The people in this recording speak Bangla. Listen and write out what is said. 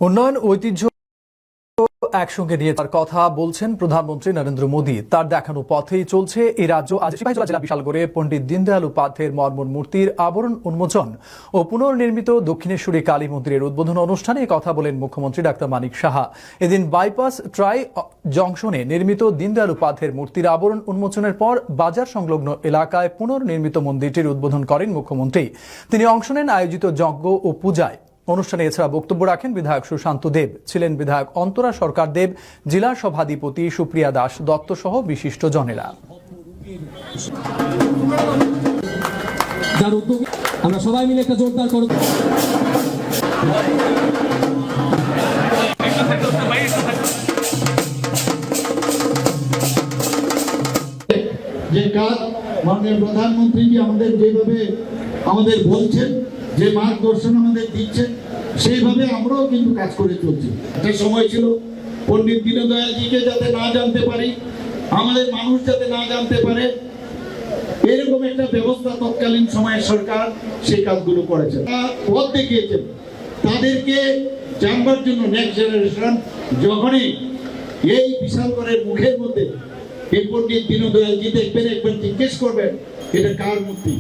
উন্নয়ন ঐতিহ্য একসঙ্গে নিয়ে তার কথা বলছেন প্রধানমন্ত্রী নরেন্দ্র মোদী। তার দেখানো পথেই চলছে এই রাজ্য। আজ সিপাহীজলা জেলা বিশালগড়ে পণ্ডিত দীনদয়াল উপাধ্যায়ের মর্মর মূর্তির আবরণ উন্মোচন ও পুনর্নির্মিত দক্ষিণেশ্বরী কালী মন্দিরের উদ্বোধন অনুষ্ঠানে কথা বলেন মুখ্যমন্ত্রী ডাক্তার মানিক সাহা। এদিন বাইপাস ট্রাই জংশনে নির্মিত দীনদয়াল উপাধ্যায়ের মূর্তির আবরণ উন্মোচনের পর বাজার সংলগ্ন এলাকায় পুনর্নির্মিত মন্দিরটির উদ্বোধন করেন মুখ্যমন্ত্রী। তিনি অংশ নেন আয়োজিত যজ্ঞ ও পূজায়। অনুষ্ঠানে এছাড়া বক্তব্য রাখেন বিধায়ক সুশান্ত দেব, ছিলেন বিধায়ক অন্তরা সরকার দেব, জেলা সভাধিপতি সুপ্রিয়া দাস দত্ত সহ বিশিষ্ট জনেরা। আমরা সবাই মিলে একটা জোরদার করব। যে কাজ মাননীয় প্রধানমন্ত্রী আমাদের যেভাবে আমাদের বলছেন, যে মার্গদর্শন আমাদের দিচ্ছেন, সেইভাবে আমরাও কিন্তু কাজ করে চলছি। একটা সময় ছিল পণ্ডিত দীনদয়ালজিকে যাতে না জানতে পারি, আমাদের মানুষ যাতে না জানতে পারে, এরকম একটা ব্যবস্থা তৎকালীন সময়ের সরকার সেই কাজগুলো করেছে, পথ দেখিয়েছেন। তাদেরকে জানবার জন্য নেক্সট জেনারেশন যখনই এই বিশালগড়ের মুখের মধ্যে এই পণ্ডিত দীনদয়ালজি দেখবেন, একবার জিজ্ঞেস করবেন এটা কার মূর্তি।